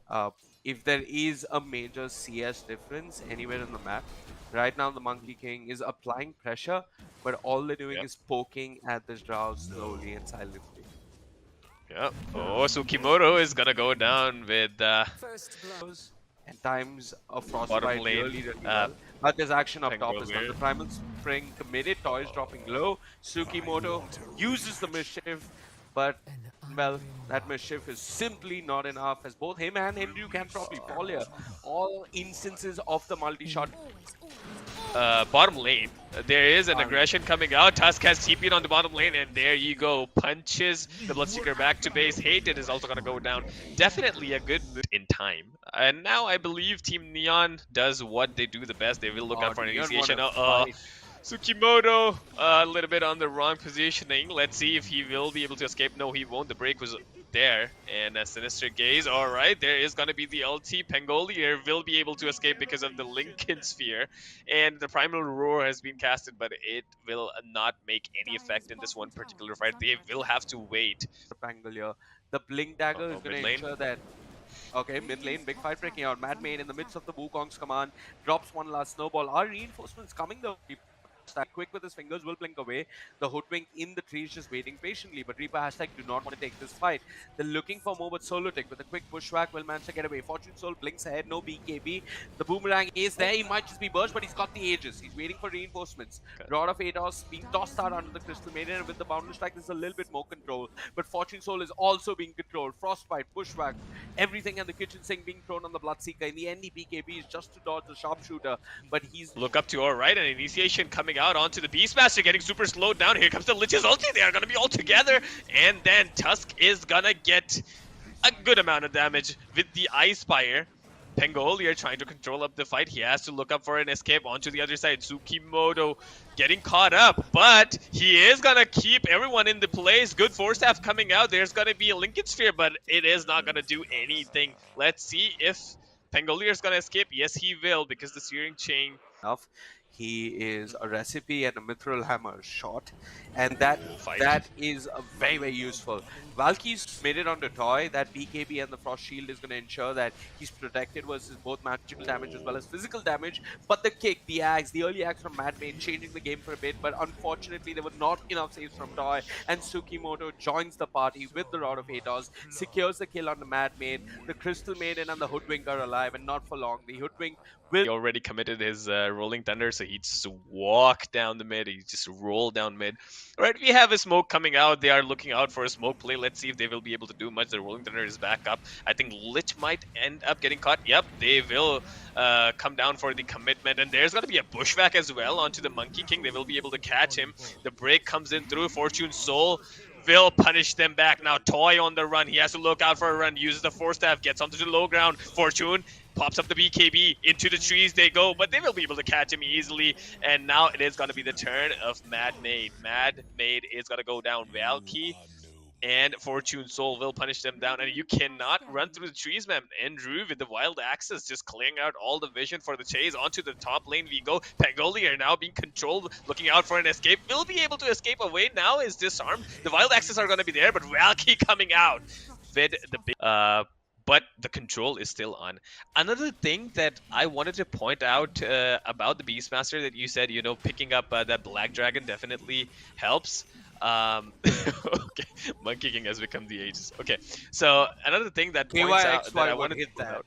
Uh, if there is a major CS difference anywhere in the map, right now the Monkey King is applying pressure, but all they're doing Yep. is poking at this Drow slowly and silently. Yep. Oh, Sukimoto is gonna go down with And times a bottom frostbite lane. really well. But there's action up top as well. Pangolier. The Primal Spring committed, toys dropping low. Sukimoto uses the mischief, but well, that mischief is simply not enough as both him and Hindu can probably fall here. All instances of the multi-shot Bottom lane. There is an are aggression coming out. Tusk has TP'd on the bottom lane, and there you go. Punches the Bloodseeker back to base. Hated is also going to go down. Definitely a good move in time. And now I believe Team Neon does what they do the best. They will look out for an Neon want initiation. to fight. Sukimoto, a little bit on the wrong positioning. Let's see if he will be able to escape. No, he won't. The break was there. And a Sinister Gaze. All right, there is going to be the LT. Pangolier will be able to escape because of the Lincoln Sphere. And the Primal Roar has been casted, but it will not make any effect in this one particular fight. They will have to wait. Angle here. The Blink Dagger is Oh, going mid to lane. ensure that. Okay, mid lane, big fight breaking out. Mad Maid in the midst of the Wukong's command drops one last snowball. Our reinforcements coming though. Hashtag quick with his fingers will blink away. The Hoodwink in the tree is just waiting patiently. But Reaper hashtag do not want to take this fight. They're looking for more, but Solo Tick with a quick bushwhack will manage to get away. Fortune Soul blinks ahead, no BKB. The Boomerang is there. He might just be burst, but he's got the Aegis. He's waiting for reinforcements. Okay. Rod of Atos being tossed out under the Crystal Maiden, and with the Boundless Strike, there's a little bit more control. But Fortune Soul is also being controlled. Frostbite, Bushwhack, everything in the kitchen sink being thrown on the Bloodseeker. In the end, the BKB is just to dodge the Sharpshooter, but he's Look up to our right, an initiation coming out onto the Beastmaster, getting super slowed down. Here comes the Lich's ulti. They are going to be all together. And then Tusk is going to get a good amount of damage with the Ice Spire. Pangolier trying to control up the fight. He has to look up for an escape onto the other side. Sukimoto getting caught up, but he is going to keep everyone in the place. Good force staff coming out. There's going to be a Lincoln Sphere, but it is not going to do anything. Let's see if Pangolier is going to escape. Yes, he will, because the steering chain enough. He is a recipe and a mithril hammer shot, and that fight. is very useful. Valky's made it onto Toy. That BKB and the Frost Shield is going to ensure that he's protected versus both magical damage as well as physical damage. But the kick, the axe, the early axe from Mad Maid changing the game for a bit, but unfortunately there were not enough saves from Toy, and Sukimoto joins the party with the Rod of Atos, secures the kill on the Mad Maid. The Crystal Maiden and the Hoodwink are alive, and not for long. The Hoodwink will He already committed his Rolling Thunder, so he just walk down the mid. He just roll down mid. All right, we have a smoke coming out. They are looking out for a smoke play. Let's see if they will be able to do much. The Rolling Thunder is back up. I think Lich might end up getting caught. Yep, they will come down for the commitment. And there's going to be a bushwhack as well onto the Monkey King. They will be able to catch him. The break comes in through. Fortune Soul will punish them back. Now Toy on the run. He has to look out for a run. Uses the force staff. Gets onto the low ground. Fortune pops up the BKB. Into the trees they go. But they will be able to catch him easily. And now it is going to be the turn of Mad Maid. Mad Maid is going to go down. Valky and Fortune Soul will punish them down. And you cannot run through the trees, man. Andrew with the wild axes just clearing out all the vision for the chase. Onto the top lane we go. Pangolier now being controlled, looking out for an escape. Will be able to escape away. Now is disarmed. The wild axes are going to be there, but Valky coming out with the big... but the control is still on. Another thing that I wanted to point out about the Beastmaster that you said, you know, picking up that Black Dragon definitely helps. Okay, Monkey King has become the Aegis. Okay, so another thing that points out that I wanted to point out.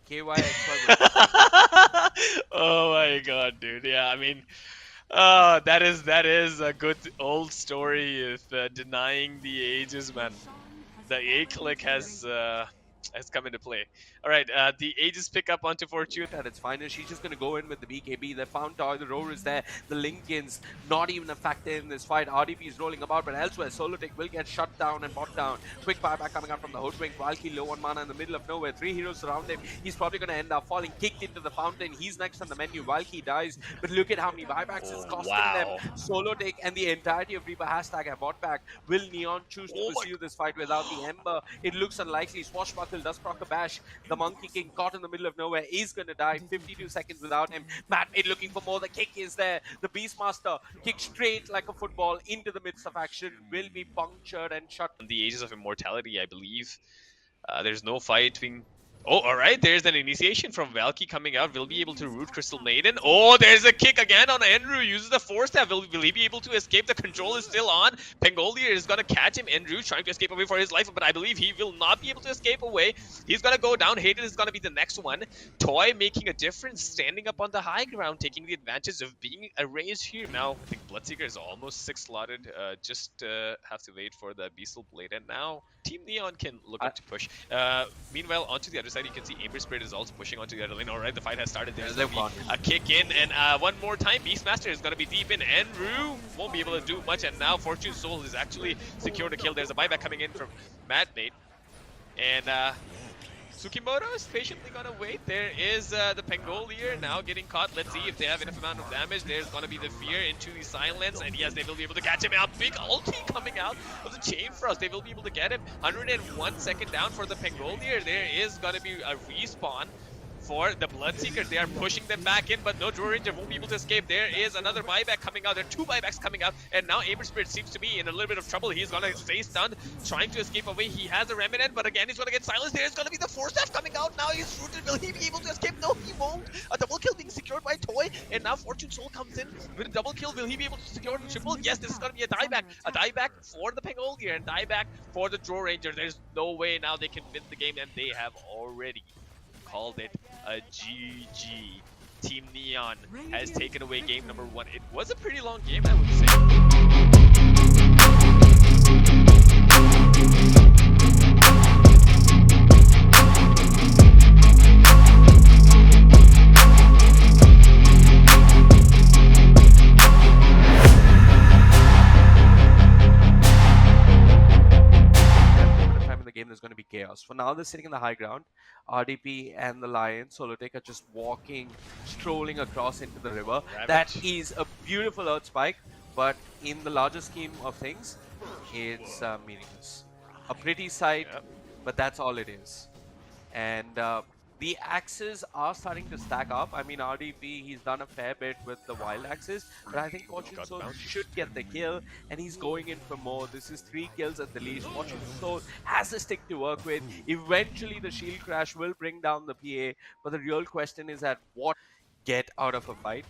KYXY Oh my god, dude. Yeah, I mean, that is a good old story of denying the Aegis, man. The A click has come into play. All right, the Aegis pick up onto Fortune. at its finest. She's just going to go in with the BKB. They found Toy. The roar is there. The Lincoln's not even a factor in this fight. RDP is rolling about, but elsewhere, Solotech will get shut down and bought down. Quick buyback coming out from the Hoodwink. Valky low on mana in the middle of nowhere. 3 heroes surround him. He's probably going to end up falling, kicked into the fountain. He's next on the menu. Valky dies, but look at how many buybacks it's costing them. Solotech and the entirety of Reaper hashtag have bought back. Will Neon choose to pursue this fight without the Ember? It looks unlikely. Swashbuckle does proc a bash. The Monkey King caught in the middle of nowhere is going to die. 52 seconds without him. Mad Maid looking for more. The kick is there. The Beastmaster kick straight like a football into the midst of action. Will be punctured and shut. The Aegis of Immortality, I believe. There's no fight being Oh, all right. There's an initiation from Valky coming out. Will be able to root Crystal Maiden. Oh, there's a kick again on Andrew. Uses the force staff. Will he be able to escape? The control is still on. Pangolier is going to catch him. Andrew trying to escape away for his life, but I believe he will not be able to escape away. He's going to go down. Hayden is going to be the next one. Toy making a difference, standing up on the high ground, taking the advantage of being erased here. Now, I think Bloodseeker is almost 6 slotted. Just have to wait for the Beastal Blade. And now Team Neon can look up to push. Meanwhile, onto the other side, you can see Amber Spirit is also pushing onto the other lane. Alright, the fight has started. There's going to be a kick in, and one more time, Beastmaster is going to be deep in. Andrew won't be able to do much, and now Fortune Soul is actually secured a kill. There's a buyback coming in from Madmate, and Tsukimoto is patiently gonna wait. There is the Pangolier now getting caught. Let's see if they have enough amount of damage. There's gonna be the fear into the silence, and yes, they will be able to catch him out. Big ulti coming out of the Chain Frost. They will be able to get him. 101 second down for the Pangolier. There is gonna be a respawn for the Bloodseekers. They are pushing them back in, but no Draw Ranger won't be able to escape. There is another buyback coming out. There are 2 buybacks coming out, and now Amber Spirit seems to be in a little bit of trouble. He's gonna stay stunned, trying to escape away. He has a Remnant, but again, he's gonna get silenced. There's gonna be the Force Staff coming out. Now he's rooted. Will he be able to escape? No, he won't. A double kill being secured by Toy, and now Fortune Soul comes in with a double kill. Will he be able to secure the triple? Yes, this is gonna be a dieback. A dieback for the Pangolier, and dieback for the Draw Ranger. There's no way now they can win the game, and they have already called it a GG. Team Neon has taken away game number 1. It was a pretty long game, I would say. There's going to be chaos. For now, they're sitting in the high ground. RDP and the Lion, Solotech are just walking, strolling across into the river. That is a beautiful Earth Spike, but in the larger scheme of things, it's meaningless. A pretty sight, but that's all it is. And the axes are starting to stack up. I mean, RDP, he's done a fair bit with the wild axes, but I think Fortune Soul should get the kill, and he's going in for more. This is 3 kills at the least. Fortune Soul has a stick to work with. Eventually, the shield crash will bring down the PA, but the real question is at what get out of a fight.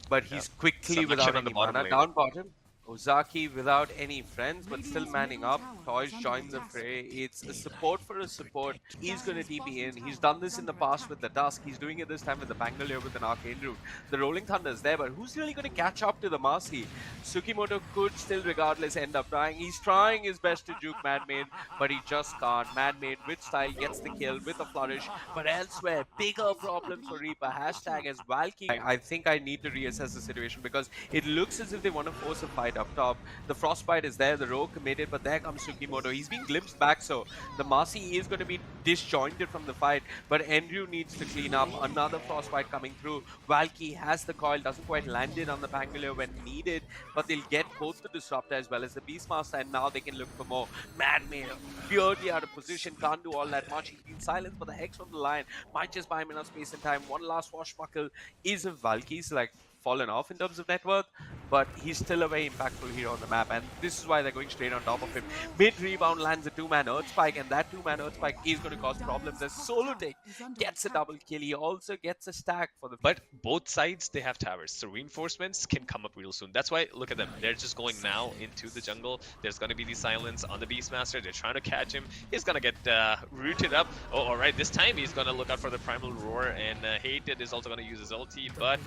But he's quickly without any mana. Down bottom. Ozaki without any friends, but still manning up. Toys join the fray. It's a support for a support. He's going to TP in. He's done this in the past with the Dusk. He's doing it this time with the Bangalore with an Arcane Root. The Rolling Thunder is there, but who's really going to catch up to the Marcy? Tsukimoto could still regardless end up trying. He's trying his best to juke Madmaid, but he just can't. Madmaid with style gets the kill with a flourish, but elsewhere, bigger problems for Reaper. Hashtag as Valky. I think I need to reassess the situation because it looks as if they want to force a fight up top. The Frostbite is there, the row committed, but there comes Tsukimoto. He's being glimpsed back, so the Marcy is going to be disjointed from the fight, but Andrew needs to clean up. Another Frostbite coming through. Valky has the coil, doesn't quite land it on the Bangalore when needed, but they'll get both the Disruptor as well as the Beastmaster, and now they can look for more. Madmaid, weirdly out of position, can't do all that much. He's been silenced, but the Hex from the Lion might just buy him enough space and time. One last swashbuckle is if Valky's like fallen off in terms of net worth, but he's still a very impactful hero on the map, and this is why they're going straight on top of him. Mid rebound lands a 2-man Earth Spike, and that 2-man Earth Spike is going to cause problems as Solotech gets a double kill. He also gets a stack for the... But both sides, they have towers, so reinforcements can come up real soon. That's why, look at them. They're just going now into the jungle. There's going to be the silence on the Beastmaster. They're trying to catch him. He's going to get rooted up. Oh, alright, this time he's going to look out for the Primal Roar, and Hated is also going to use his ulti, but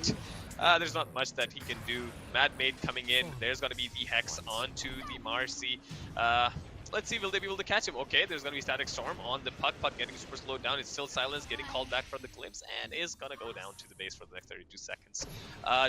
there's not much that he can do. Madmaid coming in. There's going to be the Hex onto the Marcy. Let's see, will they be able to catch him? Okay, there's going to be Static Storm on the Puck. Puck getting super slowed down. It's still silenced, getting called back from the glimpse, and is going to go down to the base for the next 32 seconds.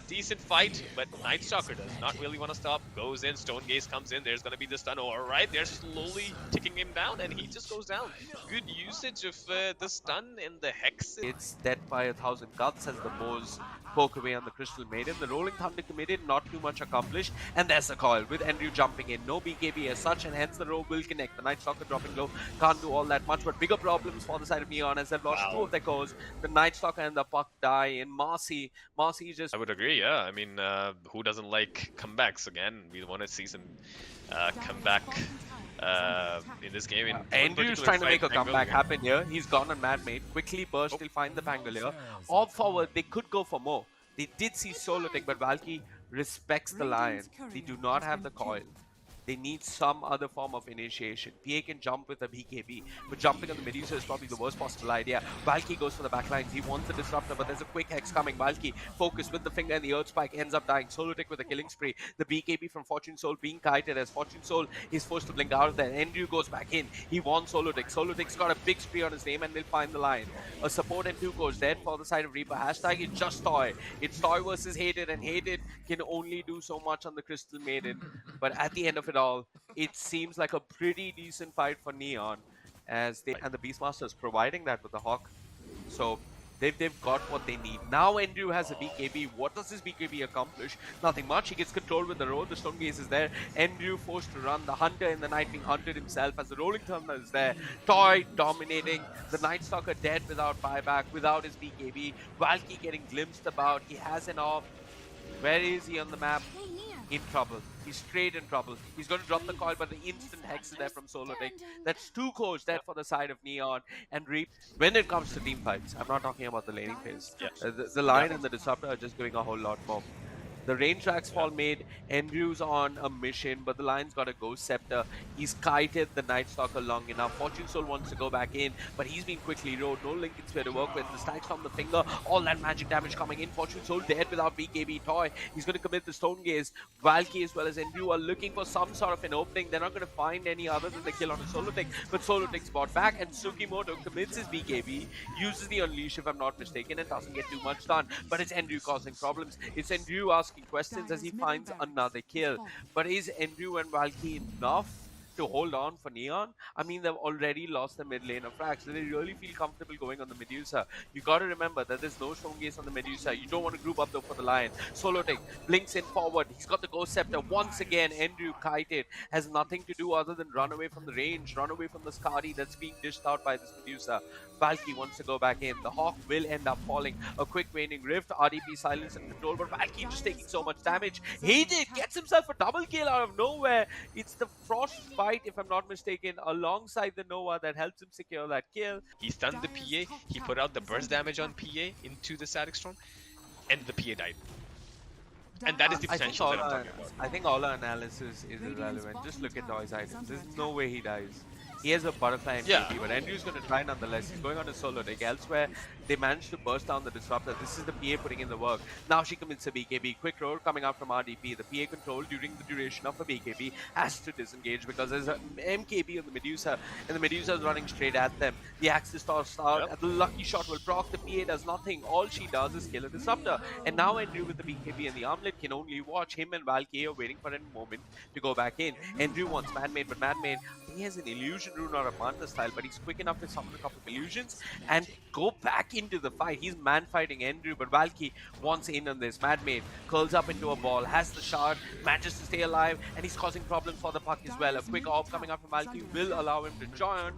Decent fight, but Night Stalker does not really want to stop. Goes in, Stone Gaze comes in. There's going to be the stun. Alright, they're slowly ticking him down, and he just goes down. Good usage of the stun and the Hex. It's dead by 1,000 cuts as the bows poke away on the Crystal Maiden. The Rolling Thunder committed, not too much accomplished, and there's a coil with Andrew jumping in. No BKB as such, and hence the row will connect. The Night Stalker dropping low, can't do all that much, but bigger problems for the side of Neon as they've lost 2 of their cores. The Night Stalker and the Puck die in Marcy. Marcy just... I would agree, yeah. I mean, who doesn't like comebacks again? We want to see some comeback in this game. In one Andrew's particular trying to fight, make a Angle, comeback yeah. happen here. He's gone on Mad Mate. Quickly burst, Oh, he'll find the Pangolier. All forward, they could go for more. They did see Solo take, but Valky respects the Lion. They do not have the coil. They need some other form of initiation. PA can jump with a BKB, but jumping on the Medusa is probably the worst possible idea. Valky goes for the backlines. He wants the disruptor, but there's a quick hex coming. Valky focused with the finger and the earth spike, ends up dying. Solotic with a killing spree. The BKB from Fortune Soul being kited as Fortune Soul is forced to blink out of there. Andrew goes back in. He wants Solotic. Solotic's got a big spree on his name and will find the line. A support and 2 goes dead for the side of Reaper. Hashtag it's just Toy. It's Toy versus Hated, and Hated can only do so much on the Crystal Maiden. But at the end of it all, it seems like a pretty decent fight for Neon, as they and the Beastmasters providing that with the Hawk. So they've got what they need. Now Andrew has a BKB. What does this BKB accomplish? Nothing much. He gets control with the roll. The Stone Gaze is there. Andrew forced to run. The Hunter in the night being hunted himself as the Rolling Thunder is there. Toy dominating. The Night Stalker dead without buyback, without his BKB. Valky getting glimpsed about. He has an off. Where is he on the map? In trouble. He's straight in trouble. He's going to drop the coil, but the instant hex is there from Solotic. That's 2 cores dead for the side of Neon and Reap. When it comes to team fights, I'm not talking about the laning phase. Yeah. The Lion and the Disruptor are just doing a whole lot more. The rain tracks fall made. Andrew's on a mission, but the Lion's got a Ghost Scepter. He's kited the Night Stalker long enough. Fortune Soul wants to go back in, but he's been quickly rode. No Lincoln Sphere to work with. The stacks from the finger. All that magic damage coming in. Fortune Soul dead without BKB Toy. He's going to commit the Stone Gaze. Valky as well as Andrew are looking for some sort of an opening. They're not going to find any other than the kill on a Solotic, but Solotic's bought back, and Sukimoto commits his BKB, uses the Unleash if I'm not mistaken, and doesn't get too much done. But it's Andrew causing problems. It's Andrew asking questions as he finds another kill. But is Andrew and Valky enough to hold on for Neon? I mean, they've already lost the mid lane of frags, so they really feel comfortable going on the Medusa. You got to remember that there's no Stone Gaze on the Medusa. You don't want to group up though for the Lion. Solotic blinks in forward. He's got the Ghost Scepter. Once again, Andrew kited. Has nothing to do other than run away from the range, run away from the Skadi that's being dished out by this Medusa. Valky wants to go back in. The Hawk will end up falling. A quick waning rift. RDP silence and control, but Valky just taking so much damage. Hated gets himself a double kill out of nowhere. It's the Frostbite, if I'm not mistaken, alongside the Nova that helps him secure that kill. He stunned the PA. He put out the burst damage on PA into the Static Storm, and the PA died. And that is the potential that I'm talking about. I think all our analysis is irrelevant. Just look at Toy's items. There's no way he dies. He has a butterfly MVP, but Andrew's going to try nonetheless. He's going on a solo deck. Elsewhere, they managed to burst down the Disruptor. This is the PA putting in the work. Now she commits a BKB. Quick roll coming out from RDP. The PA control during the duration of a BKB has to disengage because there's an MKB on the Medusa, and the Medusa is running straight at them. The Axis toss out, and the lucky shot will proc. The PA does nothing. All she does is kill a Disruptor. And now Andrew with the BKB and the armlet can only watch. Him and Valky are waiting for a moment to go back in. Andrew wants Manmade, but Manmade, he has an illusion rune or a Manta style, but he's quick enough to summon a couple of illusions and go back into the fight. He's man fighting Andrew, but Valky wants in on this. Madmaid curls up into a ball, has the shard, manages to stay alive, and he's causing problems for the puck as well. A quick off coming up from Valky will allow him to join,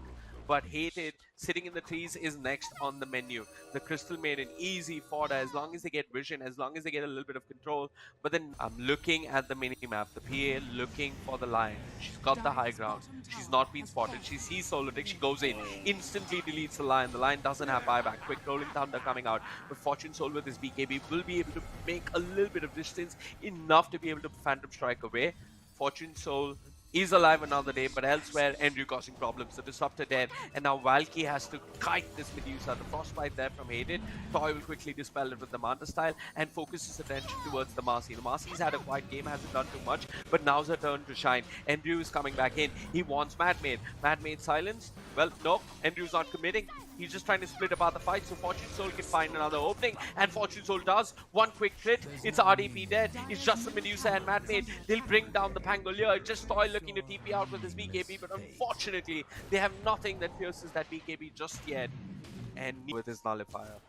but Hated sitting in the trees is next on the menu. The Crystal Maiden, easy fodder as long as they get vision, as long as they get a little bit of control. But then I'm looking at the mini-map, the PA looking for the Lion. She's got the high ground. She's not been spotted. She sees Solotic, she goes in, instantly deletes the Lion. The Lion doesn't have buyback. Quick rolling thunder coming out. But Fortune Soul with his BKB will be able to make a little bit of distance, enough to be able to Phantom Strike away. Fortune Soul is alive another day, but elsewhere, Andrew causing problems. The Disruptor dead, and now Valky has to kite this Medusa. The Frostbite there from Hated. Toy will quickly dispel it with the Manta style and focuses attention towards the Marcy. The Marcy's had a quiet game, hasn't done too much, but now's her turn to shine. Andrew is coming back in. He wants Madmaid. Madmaid silence? Well, no, Andrew's not committing. He's just trying to split apart the fight so Fortune Soul can find another opening, and Fortune Soul does. One quick crit, it's RDP dead. It's just the Medusa and Madmaid. They'll bring down the Pangolier. It's just Toy looking to TP out with his BKB, but unfortunately, they have nothing that pierces that BKB just yet. And with his Nullifier.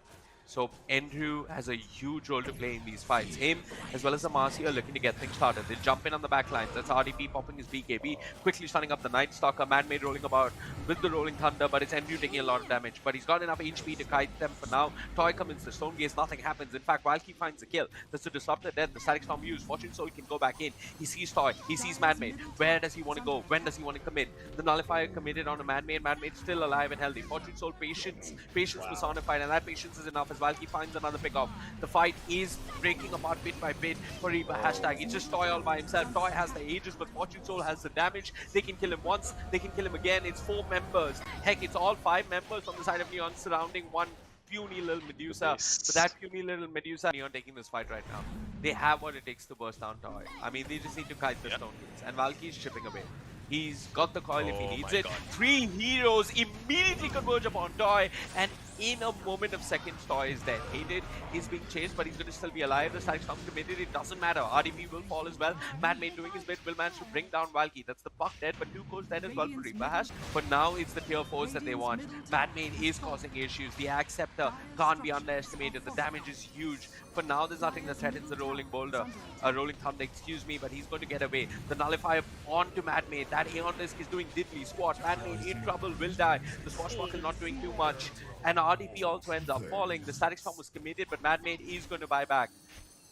So Andrew has a huge role to play in these fights. Him as well as the Marcy are looking to get things started. They jump in on the back lines. That's RDP popping his BKB, quickly starting up the Night Stalker. Man-made rolling about with the Rolling Thunder, but it's Andrew taking a lot of damage. But he's got enough HP to kite them for now. Toy comes into the Stone Gaze, nothing happens. In fact, Valky finds the kill. That's to disrupt the death. The Static Storm used. Fortune Soul can go back in. He sees Toy. He sees Man-made. Where does he want to go? When does he want to commit? The Nullifier committed on a Man-made. Man-made still alive and healthy. Fortune Soul patience personified, and that patience is enough as Valky finds another pick-off. The fight is breaking apart bit by bit for Reaper. Hashtag, it's just Toy all by himself. Toy has the ages, but Fortune Soul has the damage. They can kill him once, they can kill him again. It's 4 members. Heck, it's all 5 members on the side of Neon surrounding one puny little Medusa. But that puny little Medusa, Neon taking this fight right now. They have what it takes to burst down Toy. I mean, they just need to kite the Stone Gates. And Valky's chipping away. He's got the coil if he needs it. 3 heroes immediately converge upon Toy, and in a moment of seconds, Toy is dead. Hated is being chased, but he's going to still be alive. The Static Storm committed, it doesn't matter. RDP will fall as well. Man-made doing his bit will manage to bring down Valky. That's the Buck dead, but 2 cores dead as well for Reaper Hash. But now it's the tier 4s that they want. Man-made is causing issues. The Acceptor can't be underestimated. The damage is huge. For now, there's nothing that threatens the Rolling Boulder. Rolling Thunder, excuse me, but he's going to get away. The Nullifier onto Madmade. That Aeon Disc is doing diddly. Squat, Madmade in trouble, will die. The Swashbuckle not doing too much. And RDP also ends up falling. The Static Storm was committed, but Madmade is going to buy back.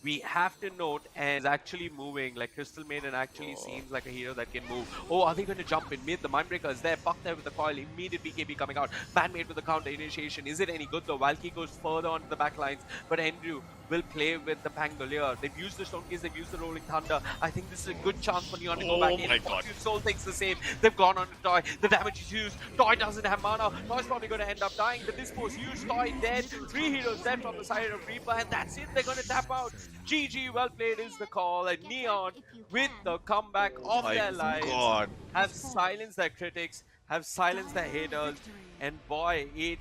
We have to note, and is actually moving. Like Crystal Maiden actually seems like a hero that can move. Oh, are they going to jump in mid? The Mindbreaker is there. Buck there with the coil. Immediate BKB coming out. Man-made with the counter initiation. Is it any good though? Valky goes further onto the back lines, but Andrew will play with the Pangolier. They've used the Stone Gaze, they've used the Rolling Thunder. I think this is a good chance for Neon to go back in. Fortune Soul thinks the same. They've gone on to Toy. The damage is used. Toy doesn't have mana. Toy's probably going to end up dying. The dispo is used. Toy dead. 3 heroes dead from the side of Reaper, and that's it. They're going to tap out. GG, well played is the call. And Neon, with the comeback of their lives, have silenced their critics, have silenced their haters, and boy, it